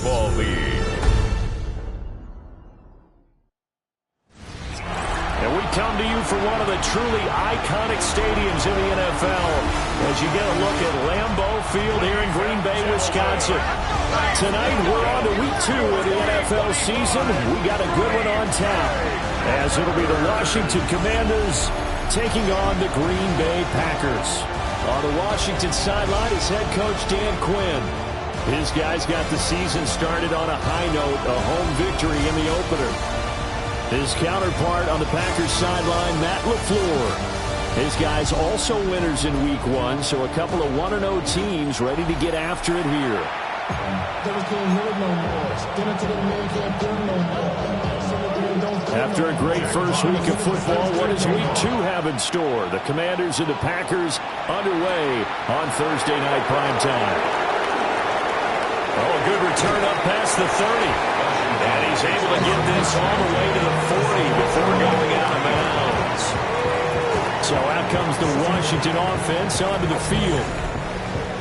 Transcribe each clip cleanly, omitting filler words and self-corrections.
Football League. And we come to you from one of the truly iconic stadiums in the NFL as you get a look at Lambeau Field here in Green Bay, Wisconsin. Tonight we're on to week 2 of the NFL season. We got a good one on tap as it'll be the Washington Commanders taking on the Green Bay Packers. On the Washington sideline is head coach Dan Quinn. His guys got the season started on a high note, a home victory in the opener. His counterpart on the Packers sideline, Matt LaFleur. His guys also winners in week 1, so a couple of 1-0 teams ready to get after it here. After a great first week of football, what does week 2 have in store? The Commanders and the Packers underway on Thursday night primetime. Oh, a good return up past the 30. And he's able to get this all the way to the 40 before going out of bounds. So out comes the Washington offense onto the field.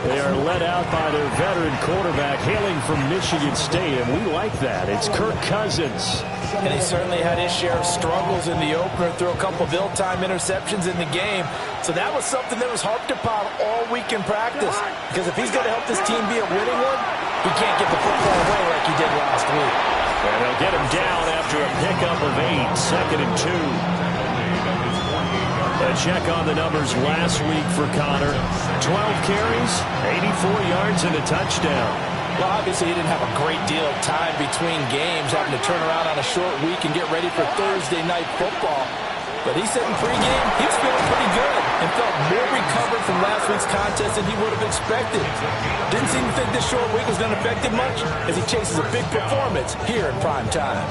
They are led out by their veteran quarterback hailing from Michigan State, and we like that. It's Kirk Cousins. And he certainly had his share of struggles in the opener, threw a couple of ill-timed interceptions in the game. So that was something that was harped upon all week in practice. Because if he's going to help this team be a winning one, he can't get the football away like he did last week. And they'll get him down after a pickup of 8, 2nd and 2. A check on the numbers last week for Connor. 12 carries, 84 yards, and a touchdown. Well, obviously, he didn't have a great deal of time between games, having to turn around on a short week and get ready for Thursday night football. But he said in pregame he was feeling pretty good and felt more recovered from last week's contest than he would have expected. Didn't seem to think this short week was going to affect him much as he chases a big performance here in prime time.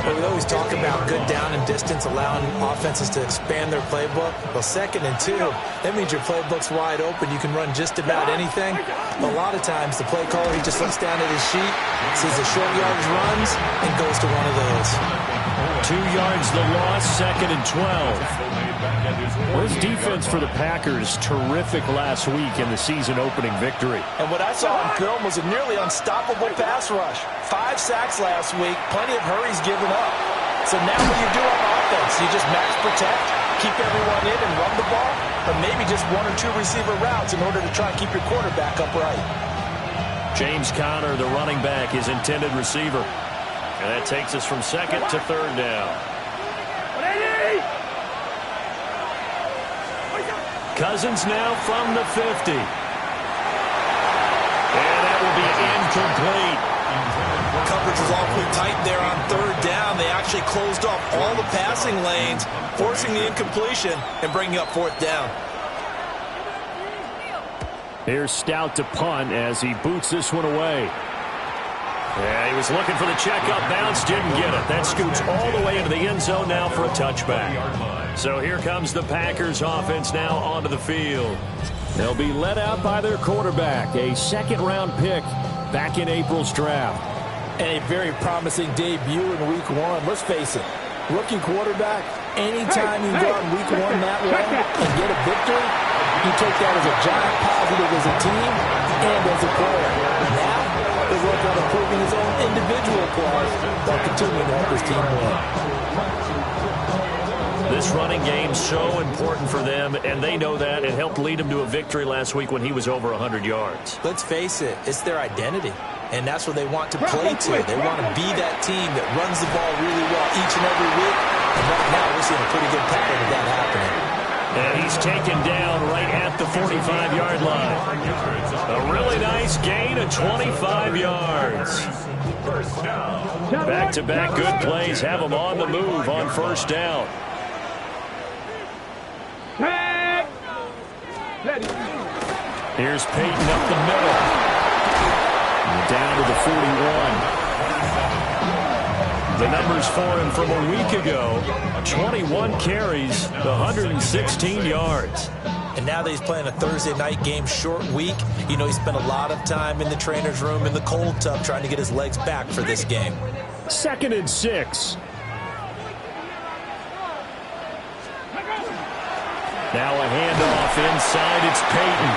Well, we always talk about good down and distance, allowing offenses to expand their playbook. Well, 2nd and 2, that means your playbook's wide open. You can run just about anything. A lot of times, the play caller, he just looks down at his sheet, sees the short yardage runs, and goes to one of those. 2 yards the loss, 2nd and 12. Well, his defense for the Packers, terrific last week in the season-opening victory. And what I saw on film was a nearly unstoppable pass rush. 5 sacks last week, plenty of hurries given up. So now what do you do on offense? You just max protect, keep everyone in and run the ball, or maybe just 1 or 2 receiver routes in order to try and keep your quarterback upright. James Conner, the running back, his intended receiver. And that takes us from 2nd to 3rd down. Cousins now from the 50. And that will be incomplete. Coverage was awfully tight there on 3rd down. They actually closed off all the passing lanes, forcing the incompletion and bringing up 4th down. Here's Stout to punt as he boots this one away. Yeah, he was looking for the check-up bounce, didn't get it. That scoots all the way into the end zone now for a touchback. So here comes the Packers offense now onto the field. They'll be led out by their quarterback, a 2nd-round pick back in April's draft. And a very promising debut in week 1. Let's face it, rookie quarterback, anytime you go in week 1 that way and get a victory, you take that as a giant positive as a team and as a player. Now, they work on improving his own individual play while continuing to help his team win. This running game's so important for them, and they know that. It helped lead them to a victory last week when he was over 100 yards. Let's face it, it's their identity, and that's what they want to play to. They want to be that team that runs the ball really well each and every week, and right now we're seeing a pretty good pattern of that happening. And he's taken down right at the 45-yard line. A really nice gain of 25 yards. Back-to-back good plays have them on the move on 1st down. Here's Peyton up the middle. Down to the 41. The numbers for him from a week ago, 21 carries, 116 yards. And now that he's playing a Thursday night game, short week, you know he spent a lot of time in the trainer's room in the cold tub trying to get his legs back for this game. 2nd and 6. Now a handoff inside. It's Peyton.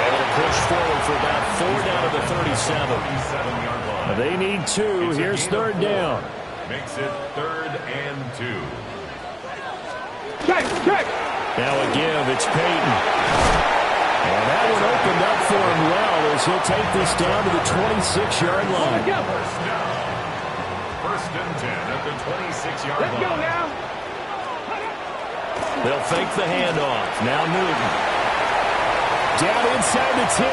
Able to push forward for about 4 down to the 37. They need 2. Here's third down. Makes it 3rd and 2. Check. Now a give. It's Peyton. And that one opened up for him well as he'll take this down to the 26-yard line. First and 10 at the 26-yard line. Let's go now. They'll fake the handoff. Now Newton. Down inside the 10.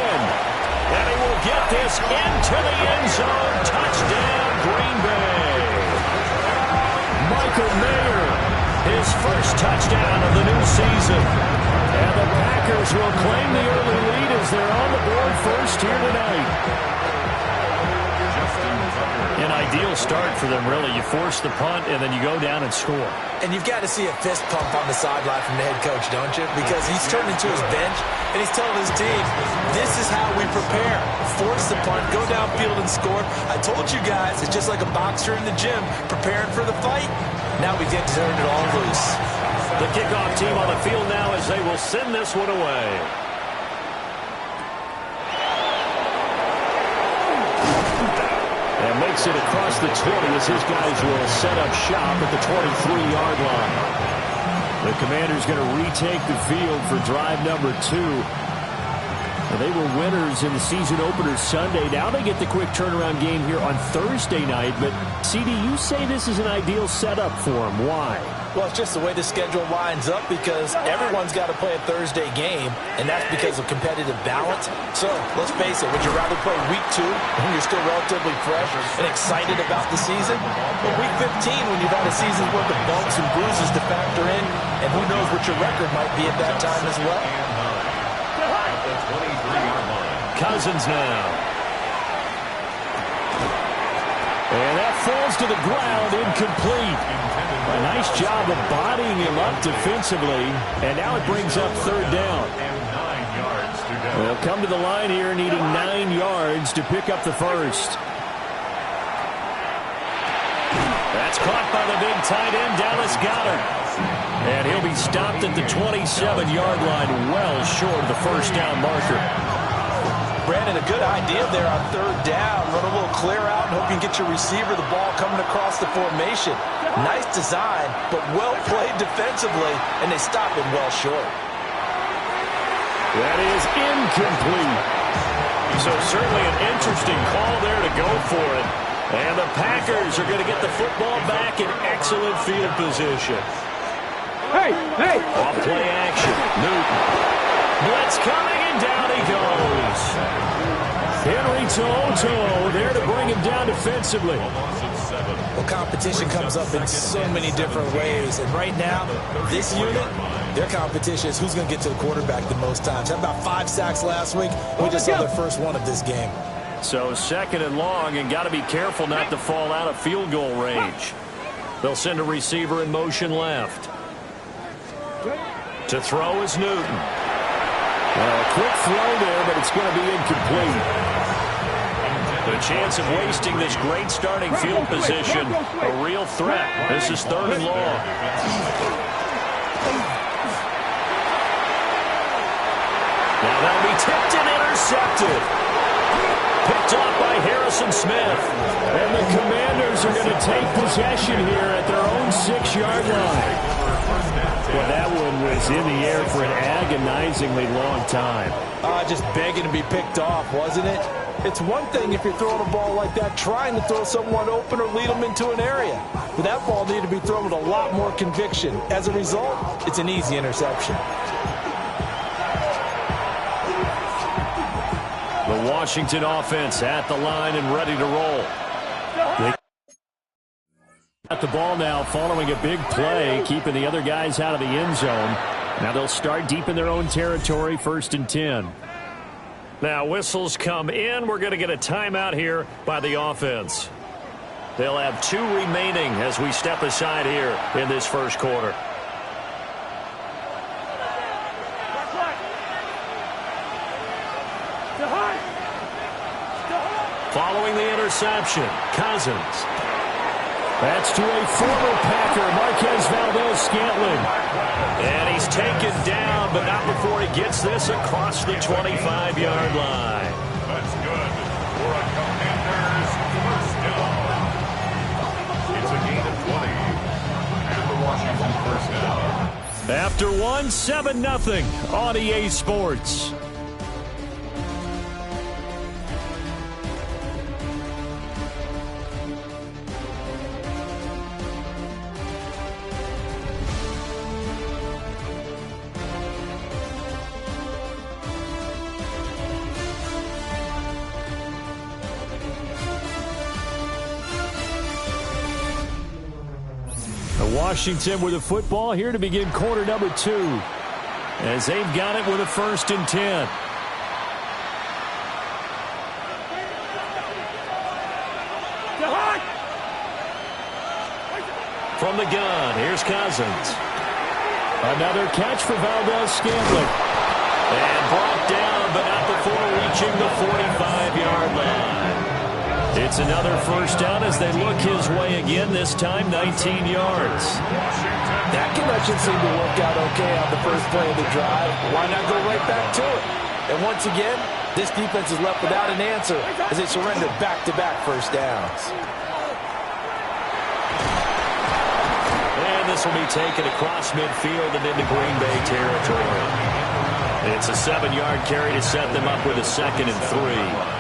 And he will get this into the end zone. Touchdown, Green Bay. Michael Mayer, his first touchdown of the new season. And the Packers will claim the early lead as they're on the board first here tonight. An ideal start for them, really. You force the punt, and then you go down and score. And you've got to see a fist pump on the sideline from the head coach, don't you? Because he's turning to his bench, and he's telling his team, this is how we prepare. Force the punt, go downfield and score. I told you guys, it's just like a boxer in the gym preparing for the fight. Now we get to turn it all loose. The kickoff team on the field now as they will send this one away. And makes it across the 20 as his guys will set up shop at the 23-yard line. The Commanders going to retake the field for drive number 2. They were winners in the season opener Sunday. Now they get the quick turnaround game here on Thursday night. But, CD, you say this is an ideal setup for them. Why? Well, it's just the way the schedule lines up because everyone's got to play a Thursday game, and that's because of competitive balance. So, let's face it, would you rather play week 2 when you're still relatively fresh and excited about the season? Or week 15 when you've had a season's worth of bumps and bruises to factor in, and who knows what your record might be at that time as well? Cousins now. And that falls to the ground, incomplete. A nice job of bodying him up defensively. And now it brings up third down. They'll come to the line here needing 9 yards to pick up the first. That's caught by the big tight end, Dallas Goedert. And he'll be stopped at the 27-yard line, well short of the first down marker. Brandon, a good idea there on third down. Run a little clear out and hope you can get your receiver the ball coming across the formation. Nice design, but well played defensively, and they stop it well short. That is incomplete. So certainly an interesting call there to go for it. And the Packers are going to get the football back in excellent field position. Hey! Off play action. Newton. Blitz coming, and down he goes. Henry Toto there to bring him down defensively. Well, competition comes up in so many different ways. And right now, this unit, their competition is who's going to get to the quarterback the most times. Had about 5 sacks last week. We just saw their first one of this game. So second and long, and got to be careful not to fall out of field goal range. They'll send a receiver in motion left. To throw is Newton. Well, a quick throw there, but it's going to be incomplete. The chance of wasting this great starting field position, a real threat. This is third and long. Now that'll be tipped and intercepted. Picked off by Harrison Smith. And the Commanders are going to take possession here at their own 6-yard line. Well, that one was in the air for an agonizingly long time. Just begging to be picked off, wasn't it? It's one thing if you're throwing a ball like that, trying to throw someone open or lead them into an area. But that ball needed to be thrown with a lot more conviction. As a result, it's an easy interception. The Washington offense at the line and ready to roll. They got the ball now following a big play, keeping the other guys out of the end zone. Now they'll start deep in their own territory, 1st and 10. Now whistles come in. We're going to get a timeout here by the offense. They'll have 2 remaining as we step aside here in this first quarter. Following the interception, Cousins. That's to a former Packer, Marquez Valdez-Scantling. And he's taken down, but not before he gets this across the 25-yard line. That's good for a Commanders first down. It's a gain of 20. And the Washington first down. After one, 7-0 on EA Sports. Washington with the football here to begin quarter number 2. As they've got it with a 1st and 10. From the gun, here's Cousins. Another catch for Valdez-Scantling. And brought down, but not before reaching the 45-yard line. It's another first down as they look his way again, this time 19 yards. That connection seemed to work out okay on the first play of the drive. Why not go right back to it? And once again, this defense is left without an answer as they surrender back-to-back first downs. And this will be taken across midfield and into Green Bay territory. It's a 7-yard carry to set them up with a 2nd and 3.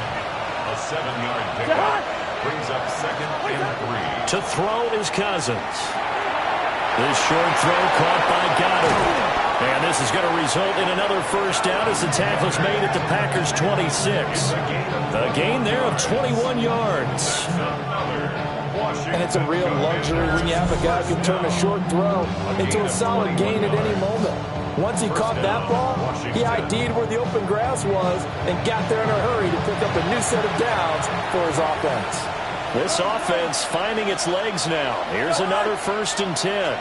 7-yard pickup brings up 2nd and 3. To throw is Cousins. This short throw caught by Goddard. And this is going to result in another first down as the tackle's made at the Packers' 26. A gain there of 21 yards. And it's a real luxury when you have a guy who can turn a short throw into a solid gain at any moment. Once he caught that ball, he ID'd where the open grass was and got there in a hurry to pick up a new set of downs for his offense. This offense finding its legs now. Here's another 1st and 10.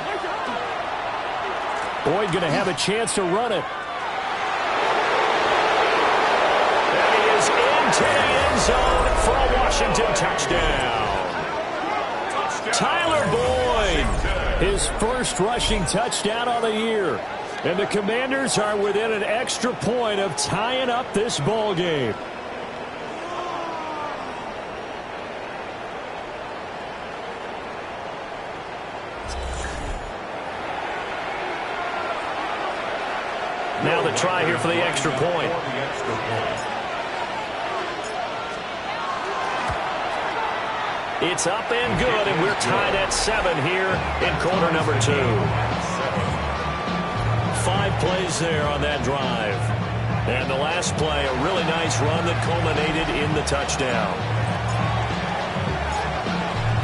Boyd going to have a chance to run it. And he is into the end zone for a Washington touchdown. Tyler Boyd, his first rushing touchdown on the year. And the Commanders are within an extra point of tying up this ball game. Now the try here for the extra point. It's up and good, and we're tied at 7 here in quarter number 2. 5 plays there on that drive. And the last play, a really nice run that culminated in the touchdown.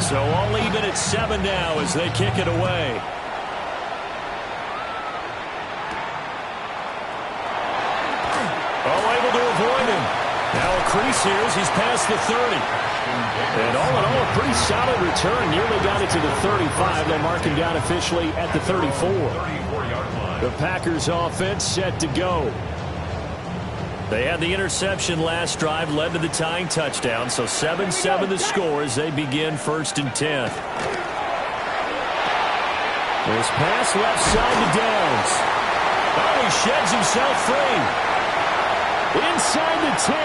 So all even at 7 now as they kick it away. Oh, able to avoid him. Now a crease here as he's past the 30. And all in all, a pretty solid return. Nearly got it to the 35. They mark him down officially at the 34. The Packers offense set to go. They had the interception last drive, led to the tying touchdown. So 7-7 the score as they begin 1st and 10. This pass left side to Downs. Oh, he sheds himself free. Inside the 10.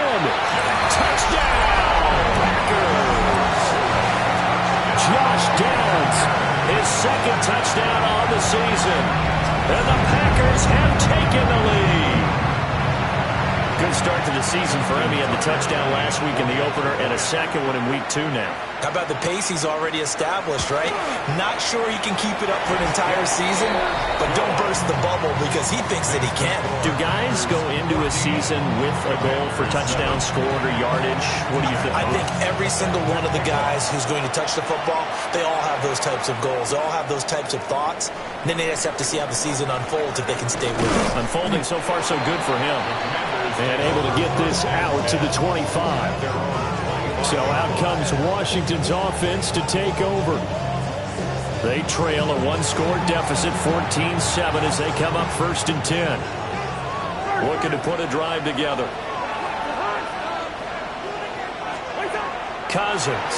Touchdown, Packers. Josh Downs, his 2nd touchdown on the season. And the Packers have taken the lead. Good start to the season for him. He had the touchdown last week in the opener and a 2nd one in week 2 now. How about the pace he's already established, right? Not sure he can keep it up for an entire season, but don't burst the bubble because he thinks that he can. Do guys go into a season with a goal for touchdown scored or yardage? What do you think? I think every single one of the guys who's going to touch the football, they all have those types of goals. They all have those types of thoughts. And then they just have to see how the season unfolds if they can stay with it. Unfolding so far so good for him. And able to get this out to the 25. So out comes Washington's offense to take over. They trail a 1-score deficit, 14-7, as they come up 1st and 10. Looking to put a drive together. Cousins.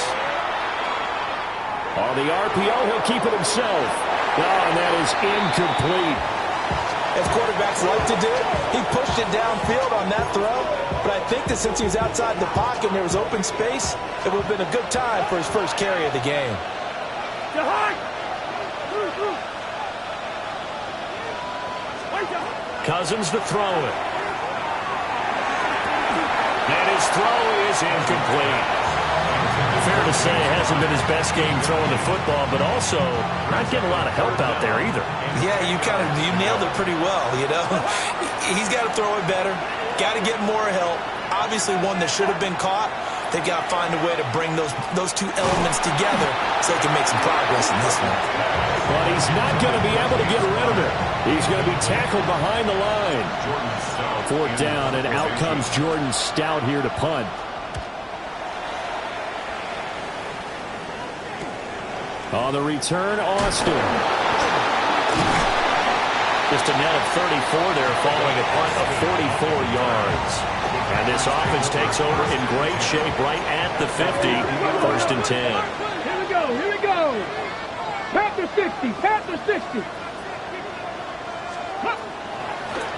On the RPO, he'll keep it himself. Oh, and that is incomplete. As quarterbacks like to do, he pushed it downfield on that throw. But I think that since he was outside the pocket and there was open space, it would have been a good time for his first carry of the game. Cousins to throw it. And his throw is incomplete. Fair to say it hasn't been his best game throwing the football, but also not getting a lot of help out there either. Yeah, you nailed it pretty well, you know. He's got to throw it better, got to get more help. Obviously one that should have been caught. They've got to find a way to bring those two elements together so they can make some progress in this one. But he's not going to be able to get rid of it. He's going to be tackled behind the line. Fourth down, and out comes Jordan Stout here to punt. On the return, Austin. Just a net of 34 there following a punt of 44 yards. And this offense takes over in great shape right at the 50. First and 10. Here we go, here we go. Panther 60, Panther 60.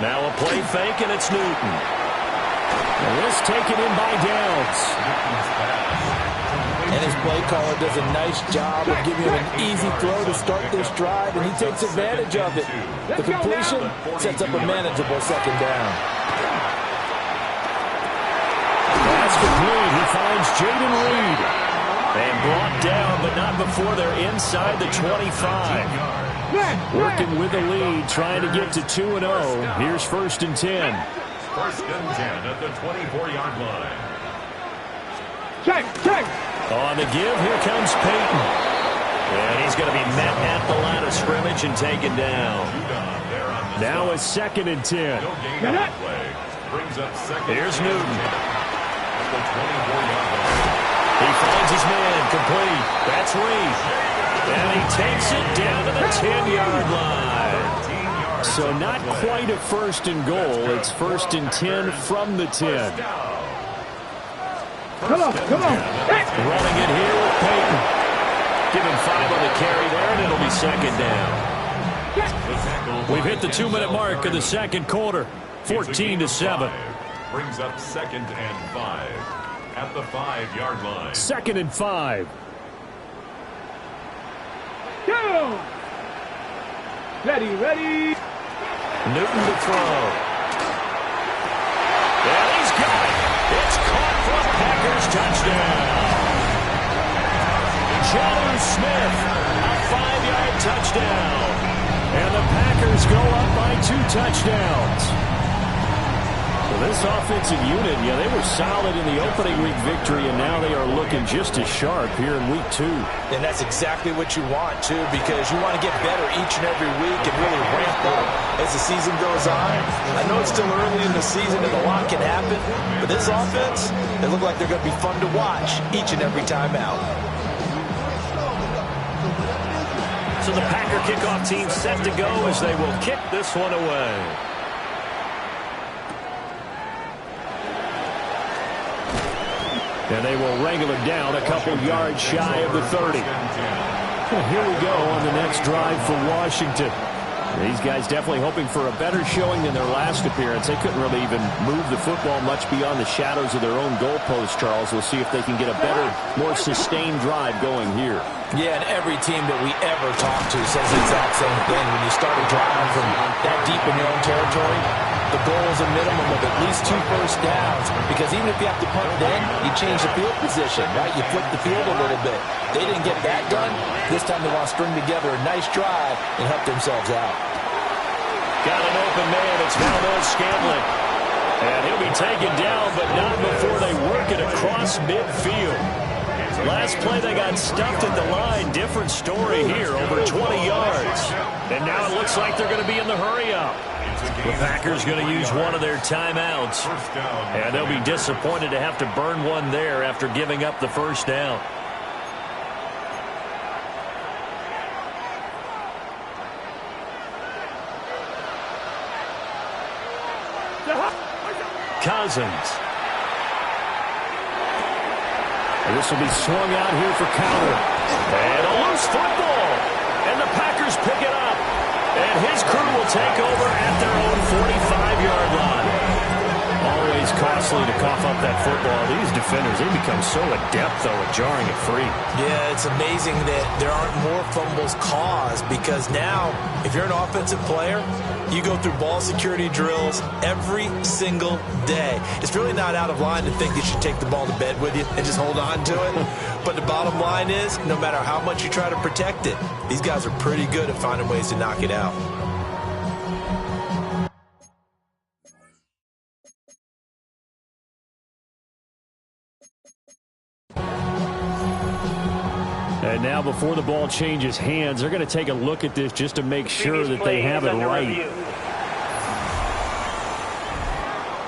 Now a play fake, and it's Newton. And this taken in by Downs. And his play caller does a nice job of giving him an easy throw to start this drive, and he takes advantage of it. The completion sets up a manageable second down. That's complete. He finds Jaden Reed. And brought down, but not before they're inside the 25. Working with the lead, trying to get to 2-0. Here's first and 10. First and 10 at the 24-yard line. Check. On the give, here comes Peyton. And he's going to be met at the line of scrimmage and taken down. Now it's second and 10. Here's Newton. The 24-yard line. He finds his man, complete. That's Reed. And he takes it down to the 10-yard line. So not quite a first and goal. It's first and 10 from the 10. Come on. Running it here with Peyton. Give him 5 on the carry there, and it'll be second down. We've hit the 2-minute mark of the second quarter. 14-7. Brings up second and 5 at the 5-yard line. Second and 5. Go. Ready. Newton to throw. And he's got it. It's caught for a Packers touchdown. Jonnu Smith, a 5-yard touchdown. And the Packers go up by 2 touchdowns. So this offensive unit, they were solid in the opening week victory, and now they are looking just as sharp here in week 2. And that's exactly what you want, too, because you want to get better each and every week and really ramp up as the season goes on. I know it's still early in the season and a lot can happen, but this offense, they look like they're going to be fun to watch each and every time out. So the Packer kickoff team set to go as they will kick this one away. And they will wrangle it down a couple yards shy of the 30. Here we go on the next drive for Washington. These guys definitely hoping for a better showing than their last appearance. They couldn't really even move the football much beyond the shadows of their own goalpost, Charles. We'll see if they can get a better, more sustained drive going here. Yeah, and every team that we ever talk to says the exact same thing. When you start a drive from that deep in your own territory, the goal is a minimum of at least 2 first downs, because even if you have to punt then, you change the field position, right? You flip the field a little bit. They didn't get that done. This time they want to string together a nice drive and help themselves out. Got an open man. It's Valdez-Scantling. And he'll be taken down, but not before they work it across midfield. Last play they got stuffed at the line. Different story here, over 20 yards. And now it looks like they're going to be in the hurry-up. The Packers going to use one of their timeouts. And they'll be disappointed to have to burn one there after giving up the first down. Cousins. And this will be swung out here for counter. And a loose football. And the Packers pick it up. And his crew will take over at their own 45-yard line. Always costly to cough up that football. These defenders, they become so adept, though, at jarring it free. Yeah, it's amazing that there aren't more fumbles caused because now, if you're an offensive player, you go through ball security drills every single day. It's really not out of line to think you should take the ball to bed with you and just hold on to it. But the bottom line is, no matter how much you try to protect it, these guys are pretty good at finding ways to knock it out. And now before the ball changes hands, they're going to take a look at this just to make sure that they have it right.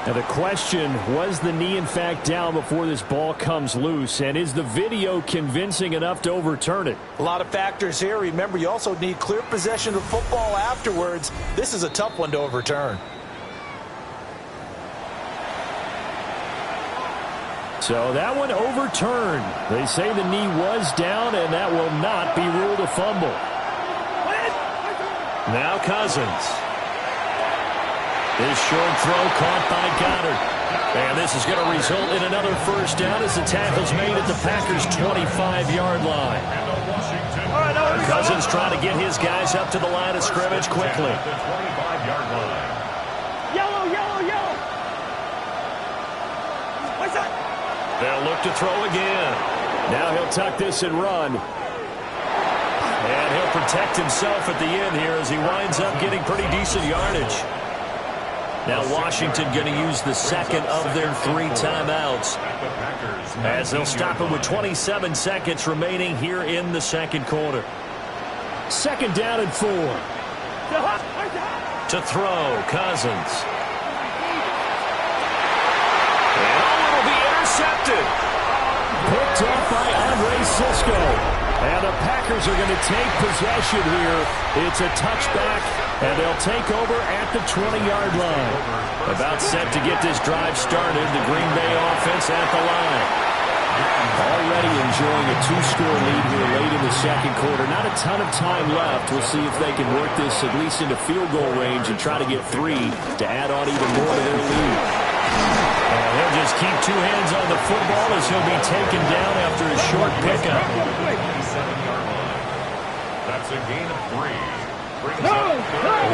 Now the question, was the knee in fact down before this ball comes loose? And is the video convincing enough to overturn it? A lot of factors here. Remember, you also need clear possession of football afterwards. This is a tough one to overturn. So that one overturned. They say the knee was down, and that will not be ruled a fumble. Now Cousins. This short throw caught by Goddard. And this is going to result in another first down as the tackle's made at the Packers' 25-yard line. Cousins trying to get his guys up to the line of scrimmage quickly. Yellow, yellow, yellow. What's that? They'll look to throw again. Now he'll tuck this and run. And he'll protect himself at the end here as he winds up getting pretty decent yardage. Now Washington going to use the second of their 3 timeouts as they'll stop him with 27 seconds remaining here in the second quarter. Second down and 4. To throw, Cousins. Intercepted. Picked up by Andre Sisco. And the Packers are going to take possession here. It's a touchback, and they'll take over at the 20-yard line. About set to get this drive started, the Green Bay offense at the line. Already enjoying a 2-score lead here late in the second quarter. Not a ton of time left. We'll see if they can work this at least into field goal range and try to get 3 to add on even more to their lead. And he'll just keep 2 hands on the football as he'll be taken down after a short pickup. That's a gain of 3.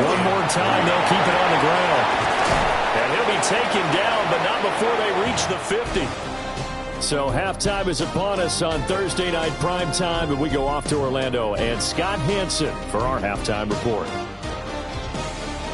One more time, they'll keep it on the ground. And he'll be taken down, but not before they reach the 50. So halftime is upon us on Thursday night primetime, and we go off to Orlando. And Scott Hansen for our halftime report.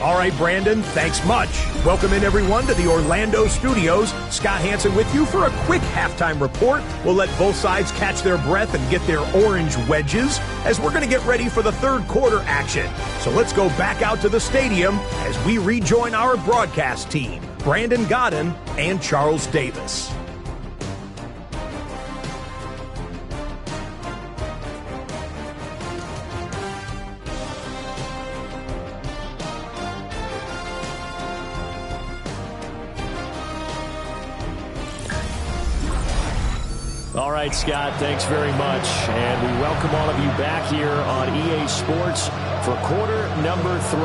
All right, Brandon, thanks much. Welcome in, everyone, to the Orlando studios. Scott Hansen with you for a quick halftime report. We'll let both sides catch their breath and get their orange wedges as we're going to get ready for the third quarter action. So let's go back out to the stadium as we rejoin our broadcast team, Brandon Godden and Charles Davis. All right, Scott, thanks very much. And we welcome all of you back here on EA Sports for quarter number 3.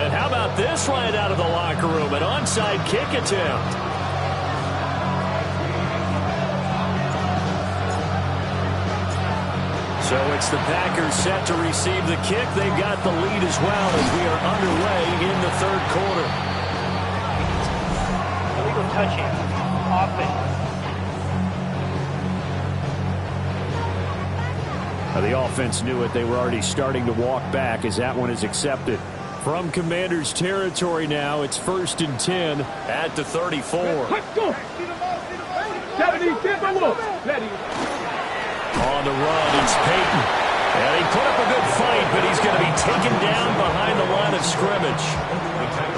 And how about this right out of the locker room? An onside kick attempt. So it's the Packers set to receive the kick. They've got the lead as well as we are underway in the third quarter. Illegal touching. Offense. Now the offense knew it. They were already starting to walk back as that one is accepted. From Commanders territory now, it's 1st and 10 at the 34. Let's go. 70, On the run, it's Peyton. And he put up a good fight, but he's going to be taken down behind the line of scrimmage.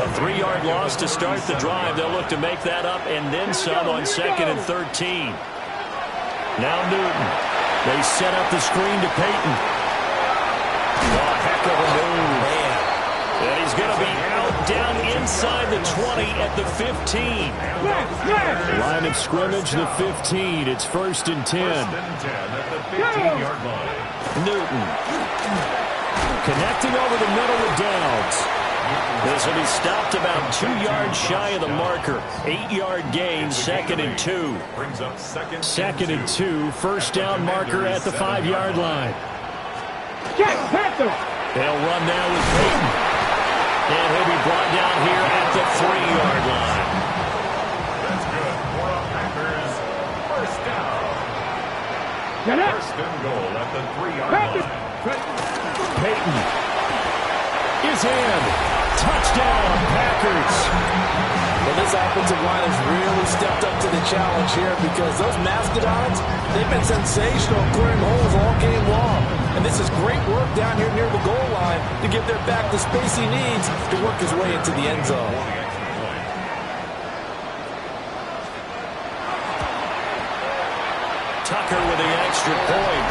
A 3-yard loss to start the drive. They'll look to make that up and then some on 2nd and 13. Now Newton. They set up the screen to Peyton. A heck of a move. And he's going to be out down in inside the 20 at the 15. Line of scrimmage, the 15. It's 1st and 10. At the 15-yard line. Newton. Connecting over the middle with Downs. This will be stopped about 2 yards shy of the marker. 8-yard gain, 2nd and 2. Brings up 2nd and 2. First down marker at the 5-yard line. They'll run now with Peyton. And he'll be brought down here at the 3-yard line. That's good for our Packers. First down. First and goal at the 3-yard line. Peyton is in. Touchdown, Packers. Well, this offensive line has really stepped up to the challenge here because those Mastodons, they've been sensational clearing holes all game long. And this is great work down here near the goal line to give their back the space he needs to work his way into the end zone. Tucker with the extra point.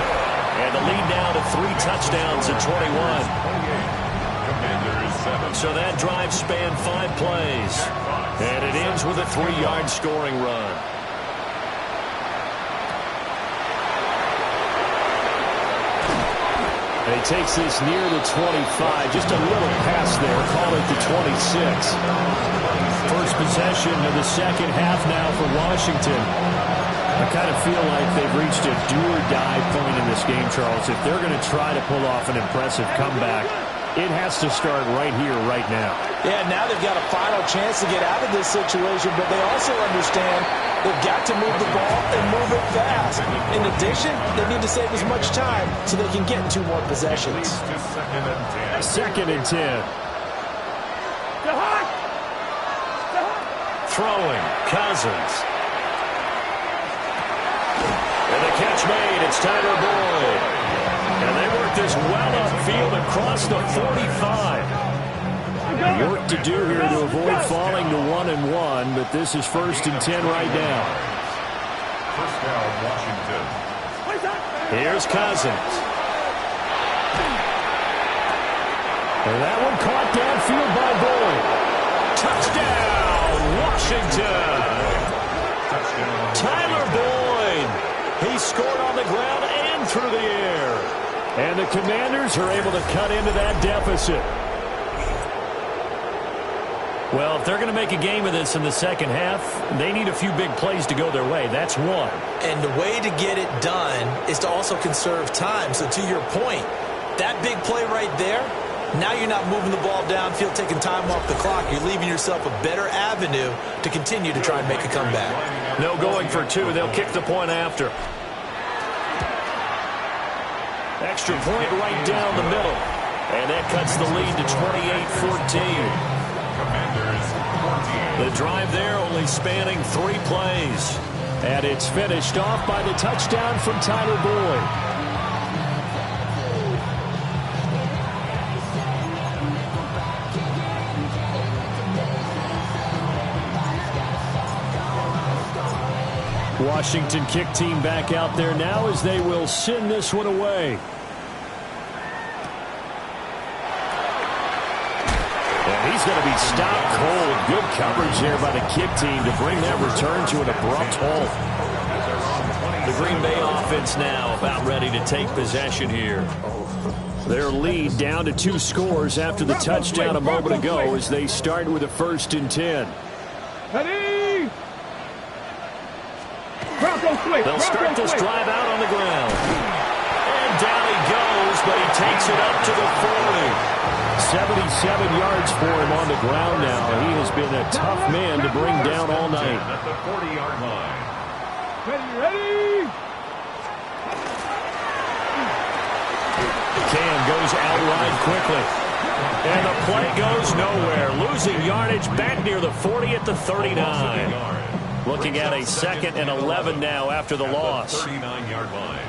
And the lead now to 3 touchdowns at 21. So that drive spanned 5 plays. And it ends with a 3-yard scoring run. And he takes this near the 25. Just a little pass there. Call it the 26. First possession of the second half now for Washington. I kind of feel like they've reached a do-or-die point in this game, Charles. If they're going to try to pull off an impressive comeback, it has to start right here, right now. Yeah, now they've got a final chance to get out of this situation, but they also understand they've got to move the ball and move it fast. In addition, they need to save as much time so they can get 2 more possessions. 2nd and 10. Throwing, Cousins. And the catch made, it's Tyler Boyd. And they work this well upfield across the 45. Work to do here to avoid falling to 1-1, but this is 1st and 10 right now. First down, Washington. Here's Cousins. And that one caught downfield by Boyd. Touchdown, Washington. Tyler Boyd. He scored on the ground and through the air. And the Commanders are able to cut into that deficit. Well, if they're going to make a game of this in the second half, they need a few big plays to go their way. That's one. And the way to get it done is to also conserve time. So to your point, that big play right there, now you're not moving the ball downfield, taking time off the clock. You're leaving yourself a better avenue to continue to try and make a comeback. No going for 2. They'll kick the point after. Extra point right down the middle. And that cuts the lead to 28-14. The drive there only spanning 3 plays. And it's finished off by the touchdown from Tyler Boyd. Washington kick team back out there now as they will send this one away. And he's going to be stopped cold. Good coverage there by the kick team to bring that return to an abrupt halt. The Green Bay offense now about ready to take possession here. Their lead down to 2 scores after the touchdown a moment ago as they start with a 1st and 10. They'll start this drive out on the ground. And down he goes, but he takes it up to the 40. 77 yards for him on the ground now. He has been a tough man to bring down all night. At the 40-yard line. Ready. Cam goes out wide quickly. And the play goes nowhere. Losing yardage back near the 40 at the 39. Looking at a 2nd and 11 now after the loss. 39-yard line.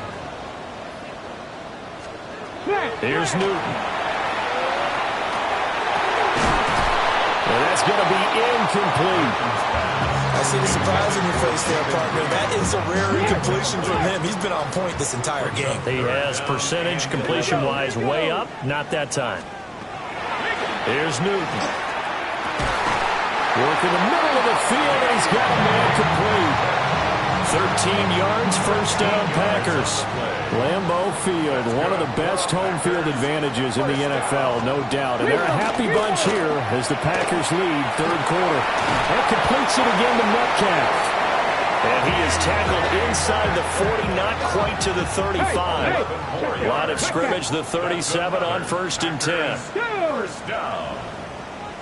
Here's Newton. And that's going to be incomplete. I see the surprise in your face there, partner. That is a rare incompletion from him. He's been on point this entire game. He has percentage completion-wise way up. Not that time. Here's Newton. Work in the middle of the field, and he's got a man complete. 13 yards, first down, Packers. Lambeau Field, one of the best home field advantages in the NFL, no doubt. And they're a happy bunch here as the Packers lead third quarter. And completes it again to Metcalf. And he is tackled inside the 40, not quite to the 35. Line of scrimmage, the 37 on 1st and 10. First down.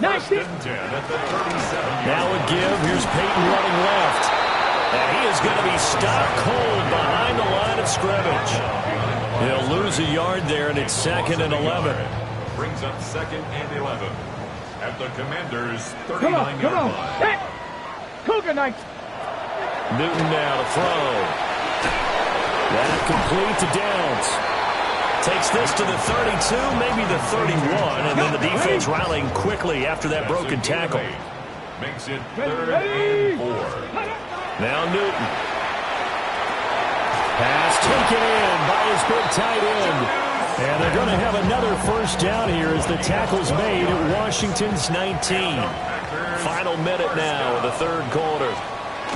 First and 10 at the 37. Now a give. Here's Peyton running left. And he is going to be stopped cold behind the line of scrimmage. He'll lose a yard there, and it's 2nd and 11. Brings up 2nd and 11 at the Commanders' 39-yard line. Cougar Knights. Newton now to throw. That complete to Downs. Takes this to the 32, maybe the 31, and then the defense rallying quickly after that broken tackle. Makes it 3rd and 4. Now Newton. Pass taken in by his big tight end. And they're going to have another first down here as the tackle's made at Washington's 19. Final minute now of the third quarter.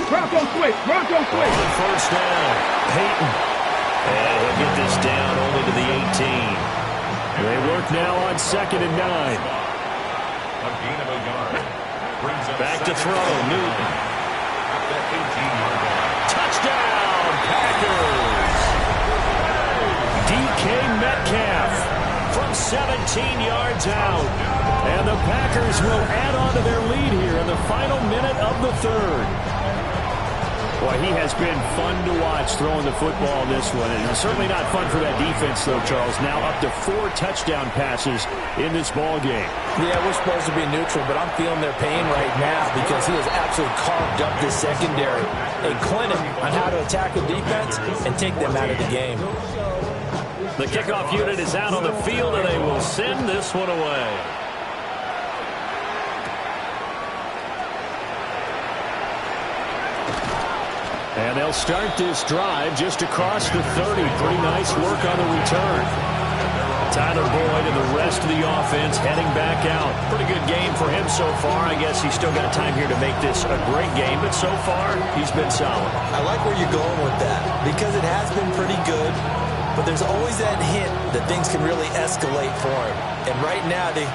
Bronco switch. Bronco switch. On first down, Peyton. And he'll get this down only to the 18. They work now on 2nd and 9. A gain of a yard. Brings up Back to throw, Newton. At the 18-yard line. Touchdown, Packers! DK Metcalf from 17 yards out. And the Packers will add on to their lead here in the final minute of the third. Boy, he has been fun to watch throwing the football in this one. And it's certainly not fun for that defense, though, Charles. Now up to 4 touchdown passes in this ball game. Yeah, we're supposed to be neutral, but I'm feeling their pain right now because he has absolutely carved up this secondary. A clinic on how to attack the defense and take them out of the game. The kickoff unit is out on the field, and they will send this one away. And they'll start this drive just across the 30. Pretty nice work on the return. Tyler Boyd and the rest of the offense heading back out. Pretty good game for him so far. I guess he's still got time here to make this a great game, but so far he's been solid. I like where you're going with that because it has been pretty good, but there's always that hint that things can really escalate for him. And right now, they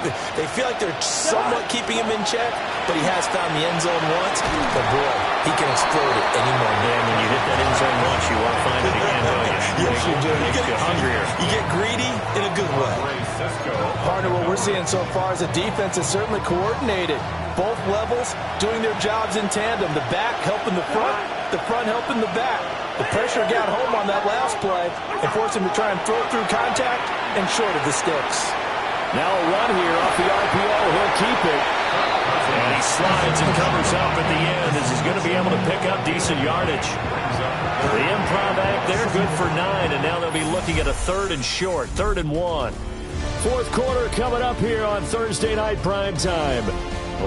feel like they're somewhat keeping him in check, but he has found the end zone once. But boy, he can explode it any moment. And when you hit that end zone once, you want to find it again, don't you? Yes, you do. You get hungrier. You get greedy in a good way. Partner, what we're seeing so far is the defense is certainly coordinated. Both levels doing their jobs in tandem. The back helping the front helping the back. The pressure got home on that last play and forced him to try and throw through contact and short of the sticks. Now a run here off the RPO. He'll keep it. And he slides and covers up at the end as he's going to be able to pick up decent yardage. The improv act there, good for 9, and now they'll be looking at a 3rd and short, 3rd and 1. Fourth quarter coming up here on Thursday Night Primetime.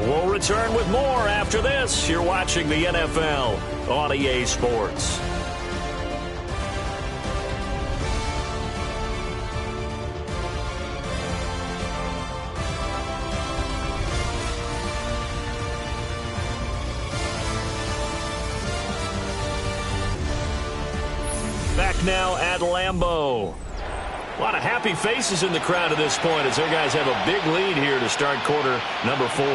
We'll return with more after this. You're watching the NFL on EA Sports. Back now at Lambeau. A lot of happy faces in the crowd at this point as their guys have a big lead here to start quarter number 4.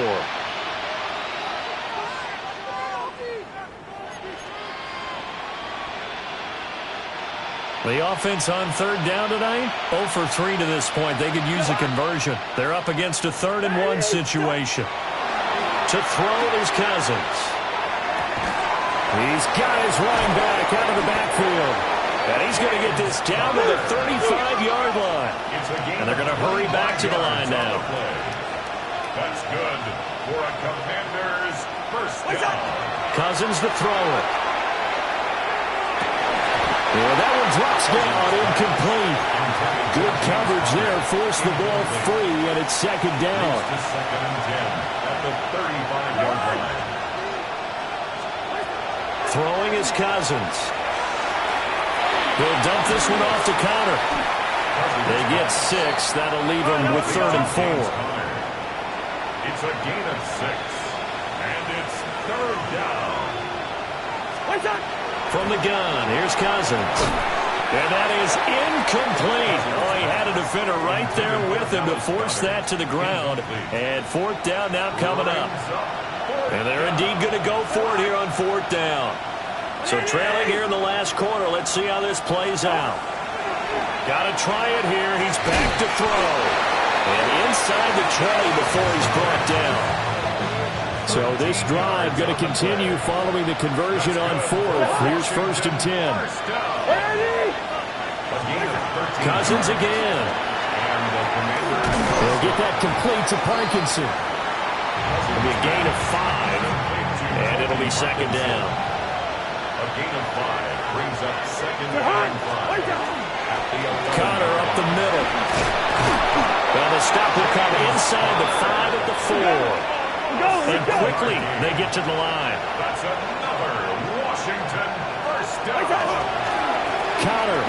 The offense on 3rd down tonight, 0 for 3 to this point. They could use a conversion. They're up against a 3rd and 1 situation. To throw is Cousins. He's got his running back out of the backfield. And he's going to get this down to the 35-yard line. And they're going to hurry back to the line now. That's good for a Commanders first down. Cousins to throw it. Yeah, that one drops down, incomplete. Good coverage there, forced the ball free, and it's 2nd down. It's 2nd and 10 at the 35-yard line. Throwing is Cousins. He'll dump this one off to Connor. They get 6. That'll leave them with 3rd and 4. It's a gain of 6. And third down. From the gun, here's Cousins. And that is incomplete. Oh, he had a defender right there with him to force that to the ground. And fourth down now coming up. And they're indeed going to go for it here on fourth down. So trailing here in the last quarter. Let's see how this plays out. Got to try it here. He's back to throw. And inside the 20 before he's brought down. So this drive going to continue following the conversion on fourth. Here's 1st and 10. Cousins again. They'll get that complete to Parkinson. It'll be a gain of 5, and it'll be second down. A gain of 5 brings up second and 5. Connor up the middle. Well, the stop will come inside the 5 at the 4. And quickly, they get to the line. That's another Washington first down. Connor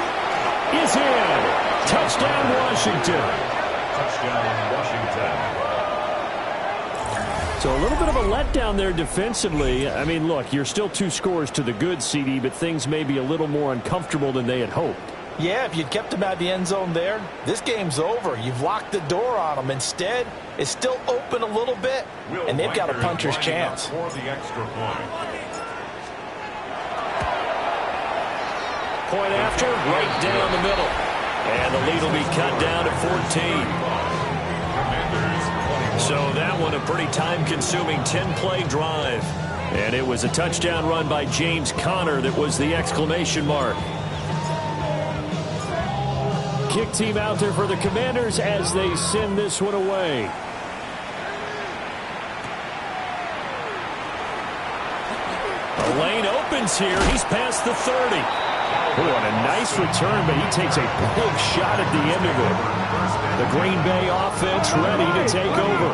is in. Touchdown, Washington. Touchdown, Washington. So a little bit of a letdown there defensively. I mean, look, you're still 2 scores to the good, CD, but things may be a little more uncomfortable than they had hoped. Yeah, if you'd kept him out of the end zone there, this game's over. You've locked the door on him. Instead, it's still open a little bit, and they've got a puncher's chance. For the extra point. Point after, right down the middle. And the lead will be cut down to 14. So that one a pretty time-consuming 10-play drive. And it was a touchdown run by James Conner that was the exclamation mark. Kick team out there for the Commanders as they send this one away. The lane opens here. He's past the 30. Oh, and a nice return, but he takes a big shot at the end of it. The Green Bay offense ready to take over.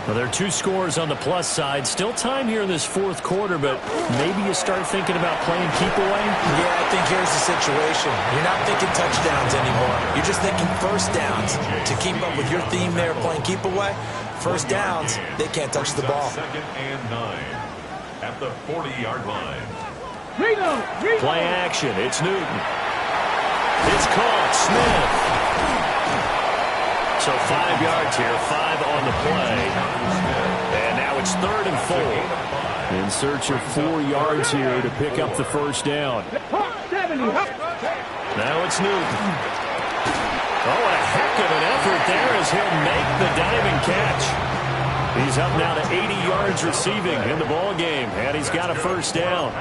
Well, there are 2 scores on the plus side. Still time here in this fourth quarter, but maybe you start thinking about playing keep away? Yeah, I think here's the situation. You're not thinking touchdowns anymore. You're just thinking first downs. To keep up with your theme there, playing keep away, first downs, they can't touch the ball. Second and 9 at the 40-yard line. Play action. It's Newton. It's caught. Smith. So 5 yards here, 5 on the play. And now it's 3rd and 4. In search of 4 yards here to pick up the first down. Now it's Newton. Oh, a heck of an effort there as he'll make the diving catch. He's up now to 80 yards receiving in the ball game, and he's got a first down.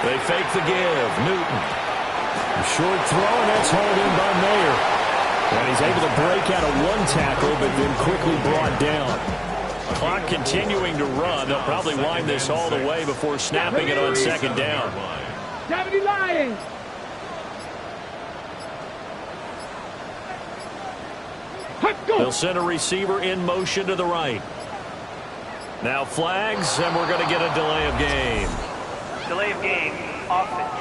They fake the give. Newton. Short throw, and that's hauled in by Mayer. And he's able to break out of 1 tackle, but then quickly brought down. Clock continuing to run. They'll probably wind this all the way before snapping it on second down. They'll send a receiver in motion to the right. Now flags, and we're going to get a delay of game. Delay of game. Offense.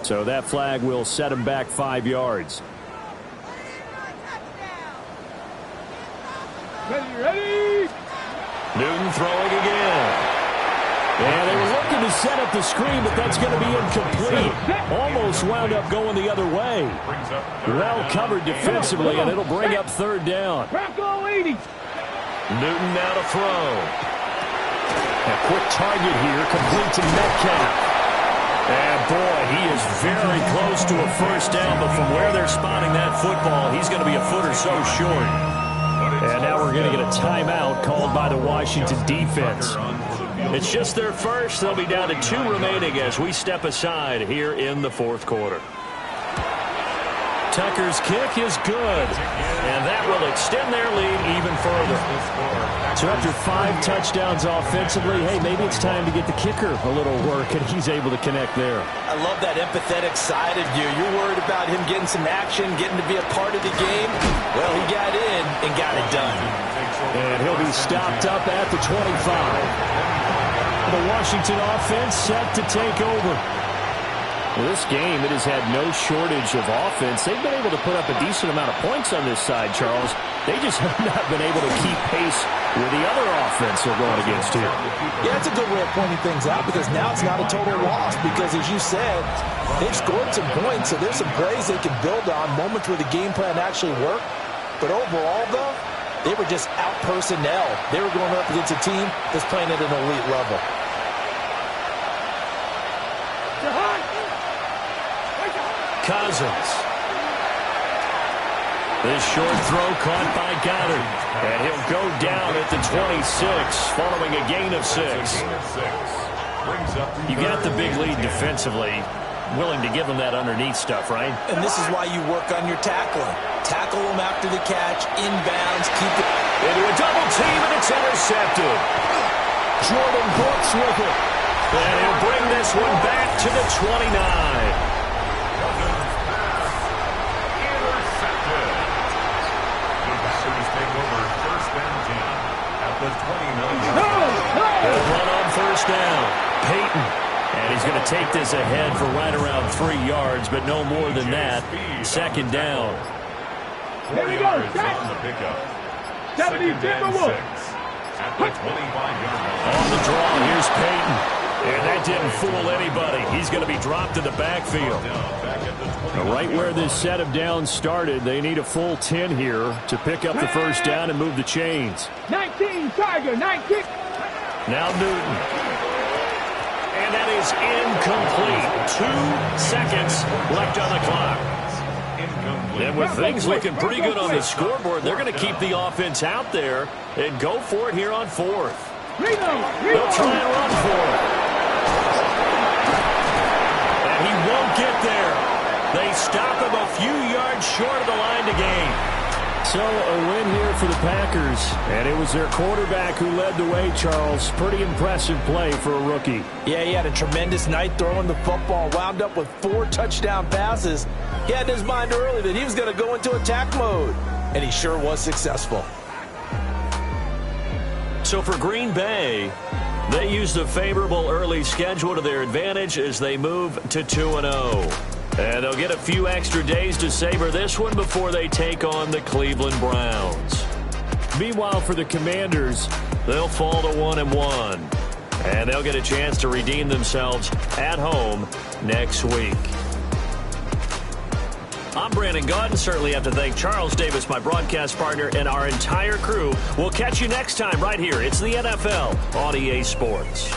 So that flag will set him back 5 yards. Ready. Newton throwing again. And they were looking to set up the screen, but that's going to be incomplete. Almost wound up going the other way. Well covered defensively, and it'll bring up 3rd down. Newton now to throw. A quick target here, complete to Metcalf. And boy, he is very close to a first down, but from where they're spotting that football, he's going to be a foot or so short. And now we're going to get a timeout called by the Washington defense. It's just their first. They'll be down to 2 remaining as we step aside here in the fourth quarter. Tucker's kick is good, and that will extend their lead even further. So after 5 touchdowns offensively, hey, maybe it's time to get the kicker a little work, and he's able to connect there. I love that empathetic side of you. You're worried about him getting some action, getting to be a part of the game. Well, he got in and got it done. And he'll be stopped up at the 25. The Washington offense set to take over. Well, this game, it has had no shortage of offense. They've been able to put up a decent amount of points on this side, Charles. They just have not been able to keep pace with the other offense they're going against here. Yeah, it's a good way of pointing things out because now it's not a total loss because, as you said, they've scored some points, so there's some plays they can build on, moments where the game plan actually worked. But overall, though, they were just out personnel. They were going up against a team that's playing at an elite level. Cousins. This short throw caught by Goddard. And he'll go down at the 26 following a gain of 6. You got the big lead defensively. Willing to give them that underneath stuff, right? And this is why you work on your tackling. Tackle them after the catch, inbounds, keep it. Into a double team, and it's intercepted. Jordan Brooks with it. And he'll bring this one back to the 29. They'll run on first down. Peyton. And he's going to take this ahead for right around 3 yards, but no more than that. Second down. Here we go. On the pickup. 70 Timberwolves. At the 25-yard line. On the draw, here's Peyton. And that didn't fool anybody. He's going to be dropped in the backfield. Right where this set of downs started, they need a full 10 here to pick up the first down and move the chains. 19 Tiger, 19. Now Newton. And that is incomplete. 2 seconds left on the clock. And with things looking pretty good on the scoreboard, they're going to keep the offense out there and go for it here on 4th. They'll try and run for it. And he won't get there. They stop him a few yards short of the line to gain. So a win here for the Packers, and it was their quarterback who led the way, Charles. Pretty impressive play for a rookie. Yeah, he had a tremendous night throwing the football, wound up with 4 touchdown passes. He had in his mind early that he was going to go into attack mode, and he sure was successful. So for Green Bay, they used a favorable early schedule to their advantage as they move to 2-0. And they'll get a few extra days to savor this one before they take on the Cleveland Browns. Meanwhile, for the Commanders, they'll fall to 1-1. And they'll get a chance to redeem themselves at home next week. I'm Brandon Gaudin. Certainly have to thank Charles Davis, my broadcast partner, and our entire crew. We'll catch you next time right here. It's the NFL on EA Sports.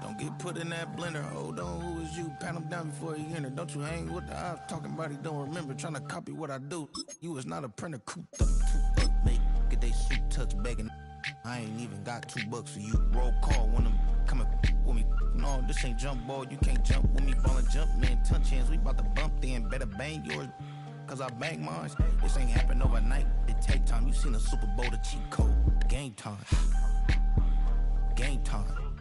Don't get put in that blender. Hold on, who is you? Pat him down before he enter. Don't you hang with the ops talking about he don't remember. Trying to copy what I do. You is not a printer. Cooped up, make get they suit touch begging. I ain't even got $2 for you. Roll call when I'm coming with me. No, this ain't jump ball. You can't jump with me. Ball and jump, man. Touch hands. We about to bump then. Better bang yours. Cause I bang mine. This ain't happen overnight. It take time. You seen a Super Bowl, the cheat code. Game time. Game time.